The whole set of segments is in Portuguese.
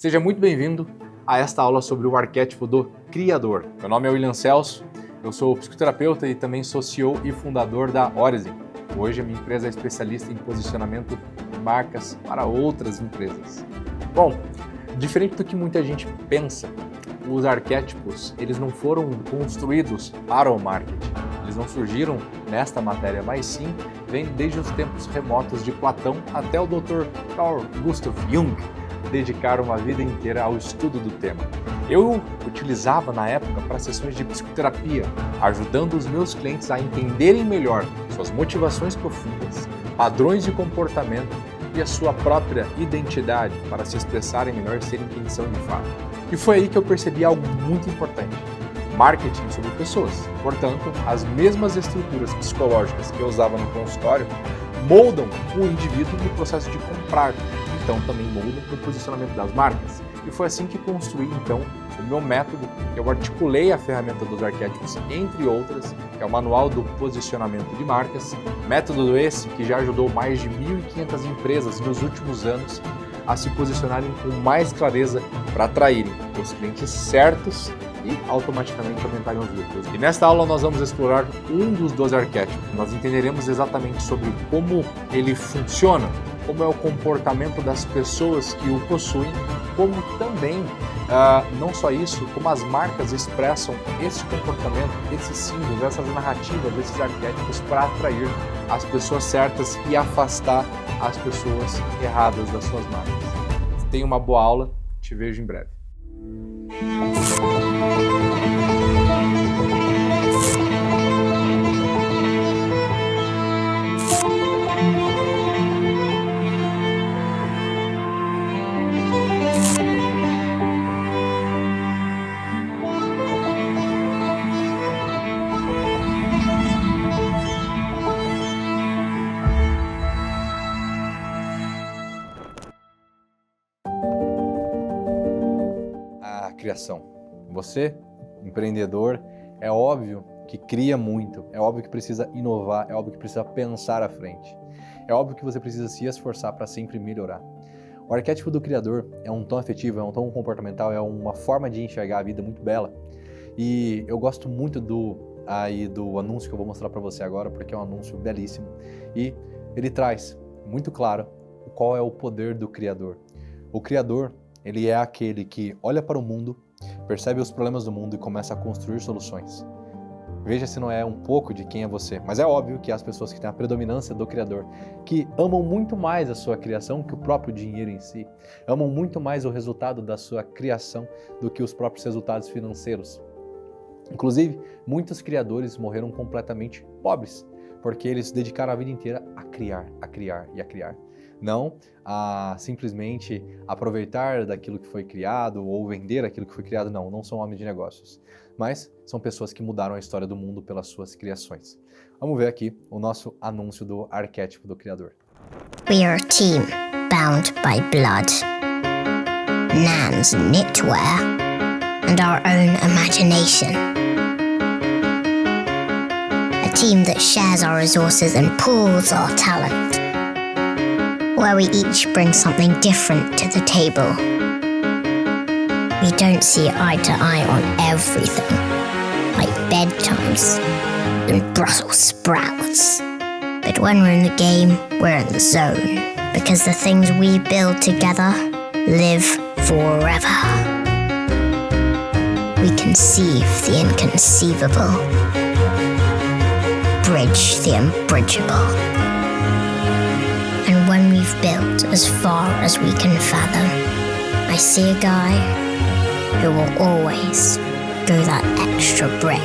Seja muito bem-vindo a esta aula sobre o arquétipo do Criador. Meu nome é William Celso, eu sou psicoterapeuta e também sou CEO e fundador da Origin. Hoje a minha empresa é especialista em posicionamento de marcas para outras empresas. Bom, diferente do que muita gente pensa, os arquétipos eles não foram construídos para o marketing. Eles não surgiram nesta matéria, mas sim vêm desde os tempos remotos de Platão até o Dr. Carl Gustav Jung dedicaram uma vida inteira ao estudo do tema. Eu utilizava na época para sessões de psicoterapia, ajudando os meus clientes a entenderem melhor suas motivações profundas, padrões de comportamento e a sua própria identidade para se expressarem melhor e serem quem são de fato. E foi aí que eu percebi algo muito importante. Marketing sobre pessoas. Portanto, as mesmas estruturas psicológicas que eu usava no consultório moldam o indivíduo no processo de comprar. Então também muda no posicionamento das marcas. E foi assim que construí, então, o meu método. Eu articulei a ferramenta dos arquétipos, entre outras, que é o Manual do Posicionamento de Marcas. Método esse que já ajudou mais de 1.500 empresas nos últimos anos a se posicionarem com mais clareza para atraírem os clientes certos e automaticamente aumentarem os lucros. E nesta aula nós vamos explorar um dos 12 arquétipos. Nós entenderemos exatamente sobre como ele funciona, como é o comportamento das pessoas que o possuem, como também, não só isso, como as marcas expressam esse comportamento, esses símbolos, essas narrativas, esses arquétipos para atrair as pessoas certas e afastar as pessoas erradas das suas marcas. Tenha uma boa aula, te vejo em breve. Criação. Você, empreendedor, é óbvio que cria muito, é óbvio que precisa inovar, é óbvio que precisa pensar à frente. É óbvio que você precisa se esforçar para sempre melhorar. O arquétipo do criador é um tom afetivo, é um tom comportamental, é uma forma de enxergar a vida muito bela. E eu gosto muito do anúncio que eu vou mostrar para você agora, porque é um anúncio belíssimo. E ele traz muito claro qual é o poder do criador. O criador, ele é aquele que olha para o mundo, percebe os problemas do mundo e começa a construir soluções. Veja se não é um pouco de quem é você. Mas é óbvio que as pessoas que têm a predominância do Criador, que amam muito mais a sua criação que o próprio dinheiro em si, amam muito mais o resultado da sua criação do que os próprios resultados financeiros. Inclusive, muitos criadores morreram completamente pobres, porque eles dedicaram a vida inteira a criar e a criar. Não a simplesmente aproveitar daquilo que foi criado ou vender aquilo que foi criado, não são homens de negócios, mas são pessoas que mudaram a história do mundo pelas suas criações. Vamos ver aqui o nosso anúncio do arquétipo do Criador. We are a team bound by blood, Nan's knitwear and our own imagination. A team that shares our resources and pools our talent, where we each bring something different to the table. We don't see eye to eye on everything, like bedtimes and Brussels sprouts. But when we're in the game, we're in the zone, because the things we build together live forever. We conceive the inconceivable, bridge the unbridgeable. And when we've built as far as we can fathom, I see a guy who will always go that extra brick.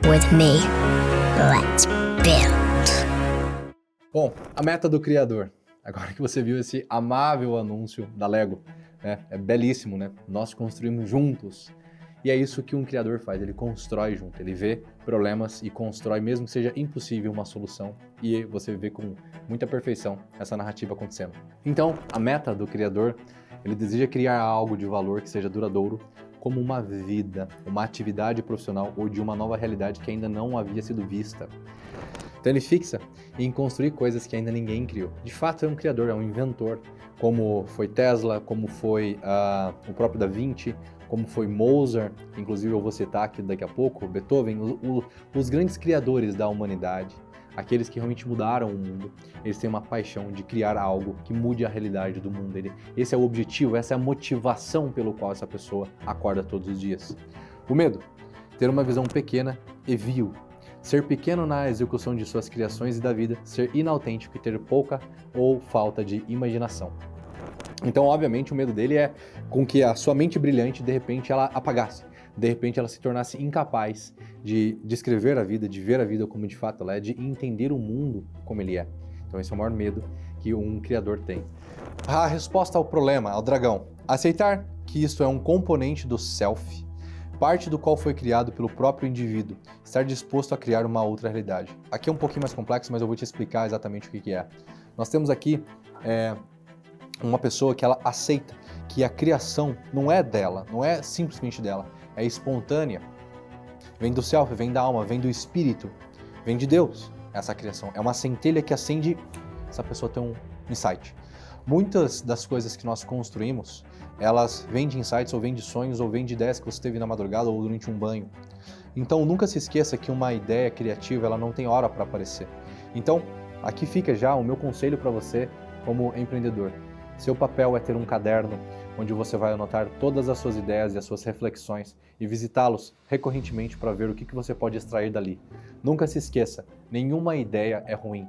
With me, let's build. Bom, a meta do criador. Agora que você viu esse amável anúncio da Lego, né? É belíssimo, né? Nós construímos juntos. E é isso que um criador faz, ele constrói junto, ele vê problemas e constrói, mesmo que seja impossível, uma solução. E você vê com muita perfeição essa narrativa acontecendo. Então, a meta do criador, ele deseja criar algo de valor que seja duradouro, como uma vida, uma atividade profissional ou de uma nova realidade que ainda não havia sido vista. Então ele fixa em construir coisas que ainda ninguém criou. De fato é um criador, é um inventor, como foi Tesla, como foi o próprio Da Vinci, como foi Mozart, inclusive eu vou citar aqui daqui a pouco, Beethoven, os grandes criadores da humanidade, aqueles que realmente mudaram o mundo, eles têm uma paixão de criar algo que mude a realidade do mundo. Esse é o objetivo, essa é a motivação pelo qual essa pessoa acorda todos os dias. O medo, ter uma visão pequena e vil, ser pequeno na execução de suas criações e da vida, ser inautêntico e ter pouca ou falta de imaginação. Então, obviamente, o medo dele é com que a sua mente brilhante, de repente, ela apagasse. De repente, ela se tornasse incapaz de descrever a vida, de ver a vida como de fato ela é, de entender o mundo como ele é. Então, esse é o maior medo que um criador tem. A resposta ao problema, ao dragão. Aceitar que isto é um componente do self, parte do qual foi criado pelo próprio indivíduo, estar disposto a criar uma outra realidade. Aqui é um pouquinho mais complexo, mas eu vou te explicar exatamente o que é. Nós temos aqui uma pessoa que ela aceita que a criação não é dela, não é simplesmente dela, é espontânea. Vem do self, vem da alma, vem do espírito, vem de Deus. Essa criação é uma centelha que acende, essa pessoa tem um insight. Muitas das coisas que nós construímos, elas vêm de insights, ou vêm de sonhos, ou vêm de ideias que você teve na madrugada ou durante um banho. Então nunca se esqueça que uma ideia criativa, ela não tem hora para aparecer. Então, aqui fica já o meu conselho para você como empreendedor. Seu papel é ter um caderno onde você vai anotar todas as suas ideias e as suas reflexões e visitá-los recorrentemente para ver o que você pode extrair dali. Nunca se esqueça, nenhuma ideia é ruim.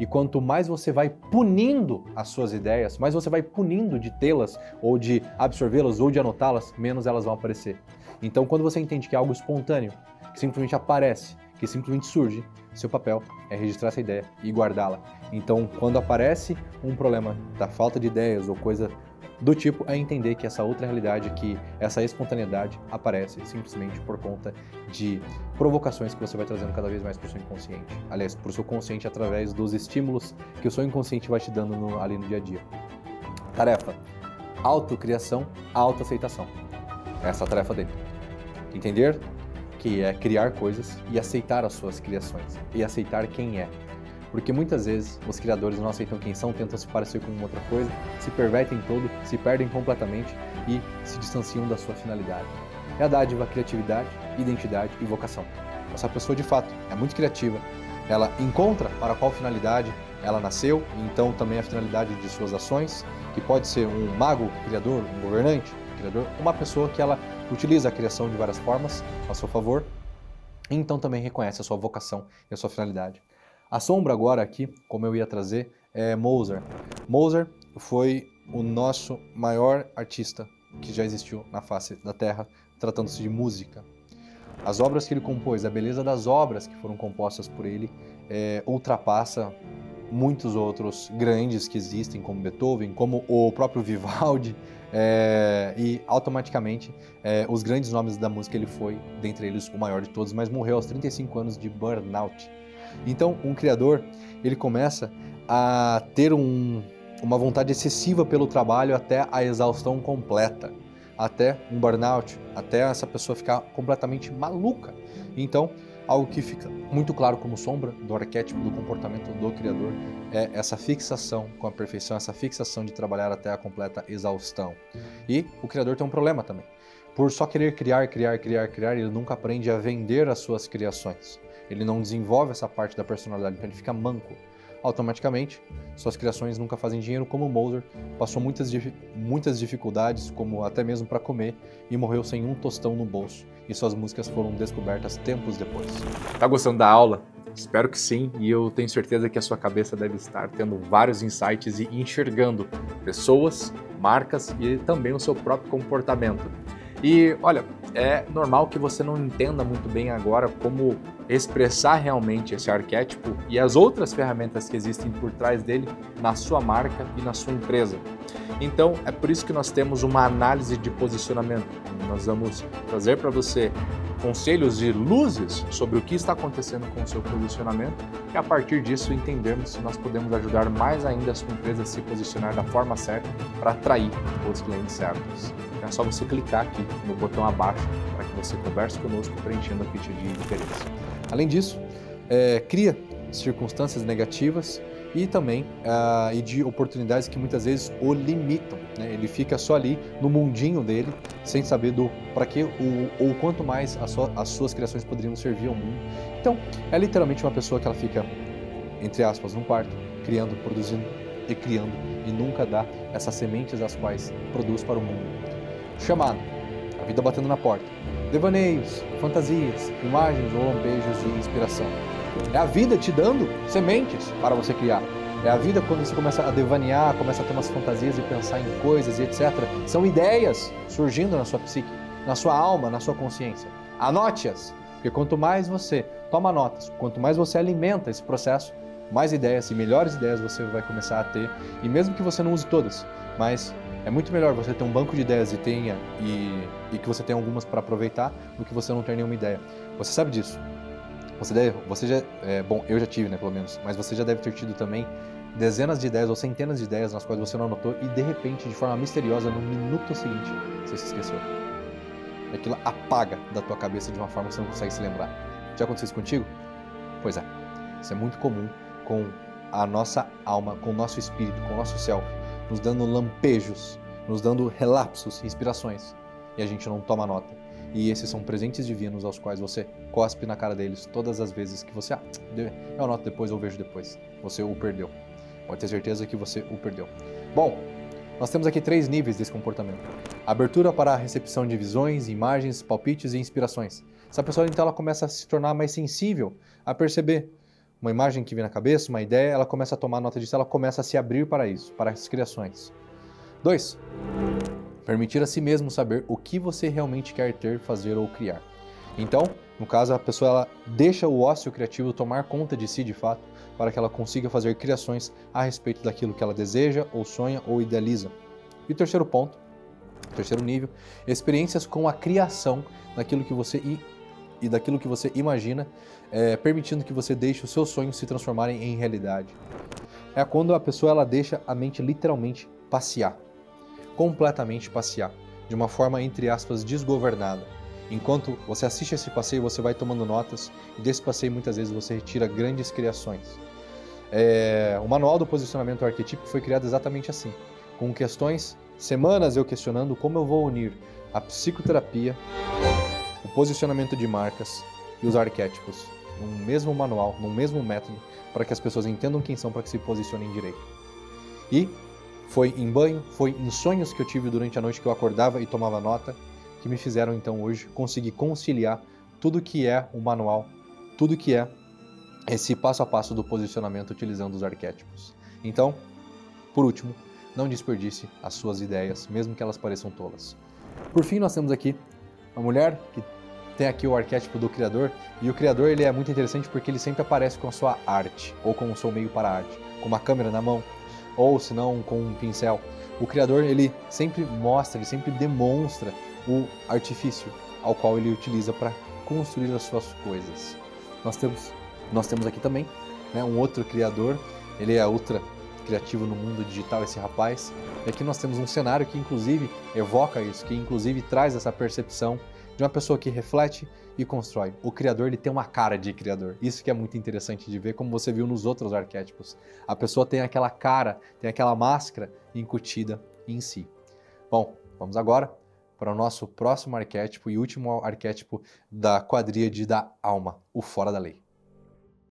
E quanto mais você vai punindo as suas ideias, mais você vai punindo de tê-las, ou de absorvê-las, ou de anotá-las, menos elas vão aparecer. Então, quando você entende que é algo espontâneo, que simplesmente aparece, que simplesmente surge, seu papel é registrar essa ideia e guardá-la. Então, quando aparece um problema da falta de ideias ou coisa do tipo, é entender que essa outra realidade, que essa espontaneidade aparece simplesmente por conta de provocações que você vai trazendo cada vez mais para o seu inconsciente. Aliás, para o seu consciente através dos estímulos que o seu inconsciente vai te dando ali no dia a dia. Tarefa: autocriação, autoaceitação. Essa é a tarefa dele. Entender que é criar coisas e aceitar as suas criações. E aceitar quem é. Porque muitas vezes os criadores não aceitam quem são, tentam se parecer com outra coisa, se pervertem todo, se perdem completamente e se distanciam da sua finalidade. É a dádiva, a criatividade, identidade e vocação. Essa pessoa de fato é muito criativa, ela encontra para qual finalidade ela nasceu, e então também a finalidade de suas ações, que pode ser um mago criador, um governante criador, uma pessoa que ela utiliza a criação de várias formas a seu favor, e então também reconhece a sua vocação e a sua finalidade. A sombra agora aqui, como eu ia trazer, é Mozart. Mozart foi o nosso maior artista que já existiu na face da Terra, tratando-se de música. As obras que ele compôs, a beleza das obras que foram compostas por ele, ultrapassa muitos outros grandes que existem, como Beethoven, como o próprio Vivaldi, e automaticamente os grandes nomes da música ele foi, dentre eles, o maior de todos, mas morreu aos 35 anos de burnout. Então, um criador, ele começa a ter uma vontade excessiva pelo trabalho até a exaustão completa, até um burnout, até essa pessoa ficar completamente maluca. Então, algo que fica muito claro como sombra do arquétipo do comportamento do criador é essa fixação com a perfeição, essa fixação de trabalhar até a completa exaustão. E o criador tem um problema também. Por só querer criar, ele nunca aprende a vender as suas criações. Ele não desenvolve essa parte da personalidade, então ele fica manco. Automaticamente, suas criações nunca fazem dinheiro, como Mozart passou muitas dificuldades, como até mesmo para comer, e morreu sem um tostão no bolso. E suas músicas foram descobertas tempos depois. Tá gostando da aula? Espero que sim, e eu tenho certeza que a sua cabeça deve estar tendo vários insights e enxergando pessoas, marcas e também o seu próprio comportamento. E olha, é normal que você não entenda muito bem agora como expressar realmente esse arquétipo e as outras ferramentas que existem por trás dele na sua marca e na sua empresa. Então, é por isso que nós temos uma análise de posicionamento. Nós vamos trazer para você conselhos e luzes sobre o que está acontecendo com o seu posicionamento e a partir disso entendermos se nós podemos ajudar mais ainda a sua empresa a se posicionar da forma certa para atrair os clientes certos. É só você clicar aqui no botão abaixo para que você converse conosco preenchendo a ficha de interesse. Além disso, cria circunstâncias negativas e também e de oportunidades que muitas vezes o limitam, né? Ele fica só ali no mundinho dele, sem saber do para que ou quanto mais as suas criações poderiam servir ao mundo. Então, é literalmente uma pessoa que ela fica, entre aspas, num quarto, criando, produzindo e criando, e nunca dá essas sementes as quais produz para o mundo. Chamado, a vida batendo na porta, devaneios, fantasias, imagens ou lampejos de inspiração. É a vida te dando sementes para você criar. É a vida quando você começa a devanear, começa a ter umas fantasias e pensar em coisas e etc. São ideias surgindo na sua psique, na sua alma, na sua consciência. Anote-as, porque quanto mais você toma notas, quanto mais você alimenta esse processo, mais ideias e melhores ideias você vai começar a ter. E mesmo que você não use todas, mas é muito melhor você ter um banco de ideias e que você tenha algumas para aproveitar do que você não ter nenhuma ideia. Você sabe disso. Você já, bom, eu já tive, né, pelo menos, mas você já deve ter tido também dezenas de ideias ou centenas de ideias nas quais você não anotou e de repente, de forma misteriosa, no minuto seguinte, você se esqueceu. E aquilo apaga da tua cabeça de uma forma que você não consegue se lembrar. Já aconteceu isso contigo? Pois é. Isso é muito comum com a nossa alma, com o nosso espírito, com o nosso self, nos dando lampejos, nos dando relapsos, inspirações, e a gente não toma nota. E esses são presentes divinos aos quais você cospe na cara deles todas as vezes que você, eu anoto depois ou vejo depois. Você o perdeu. Pode ter certeza que você o perdeu. Bom, nós temos aqui 3 níveis desse comportamento. Abertura para a recepção de visões, imagens, palpites e inspirações. Essa pessoa, então, ela começa a se tornar mais sensível a perceber uma imagem que vem na cabeça, uma ideia, ela começa a tomar nota disso, ela começa a se abrir para isso, para as criações. 2. Permitir a si mesmo saber o que você realmente quer ter, fazer ou criar. Então, no caso, a pessoa ela deixa o ócio criativo tomar conta de si de fato, para que ela consiga fazer criações a respeito daquilo que ela deseja, ou sonha, ou idealiza. E o terceiro ponto, terceiro nível, experiências com a criação daquilo que você e daquilo que você imagina, permitindo que você deixe os seus sonhos se transformarem em realidade. É quando a pessoa ela deixa a mente literalmente passear, completamente passear, de uma forma, entre aspas, desgovernada. Enquanto você assiste esse passeio, você vai tomando notas, e desse passeio muitas vezes você retira grandes criações. O manual do posicionamento arquetípico foi criado exatamente assim, com questões, semanas eu questionando como eu vou unir a psicoterapia, o posicionamento de marcas e os arquétipos num mesmo manual, num mesmo método, para que as pessoas entendam quem são, para que se posicionem direito. E foi em banho, foi em sonhos que eu tive durante a noite que eu acordava e tomava nota, que me fizeram então hoje conseguir conciliar tudo que é o manual, tudo que é esse passo a passo do posicionamento utilizando os arquétipos. Então, por último, não desperdice as suas ideias, mesmo que elas pareçam tolas. Por fim, nós temos aqui uma mulher que tem aqui o arquétipo do criador, e o criador ele é muito interessante porque ele sempre aparece com a sua arte, ou com o seu meio para a arte, com uma câmera na mão, ou se não com um pincel. O criador ele sempre mostra, ele sempre demonstra o artifício ao qual ele utiliza para construir as suas coisas. Nós temos aqui também, né, um outro criador, ele é ultra criativo no mundo digital, esse rapaz, e aqui nós temos um cenário que inclusive evoca isso, que inclusive traz essa percepção de uma pessoa que reflete e constrói. O criador ele tem uma cara de criador, isso que é muito interessante de ver, como você viu nos outros arquétipos. A pessoa tem aquela cara, tem aquela máscara incutida em si. Bom, vamos agora para o nosso próximo arquétipo e último arquétipo da quadríade da alma, o fora da lei.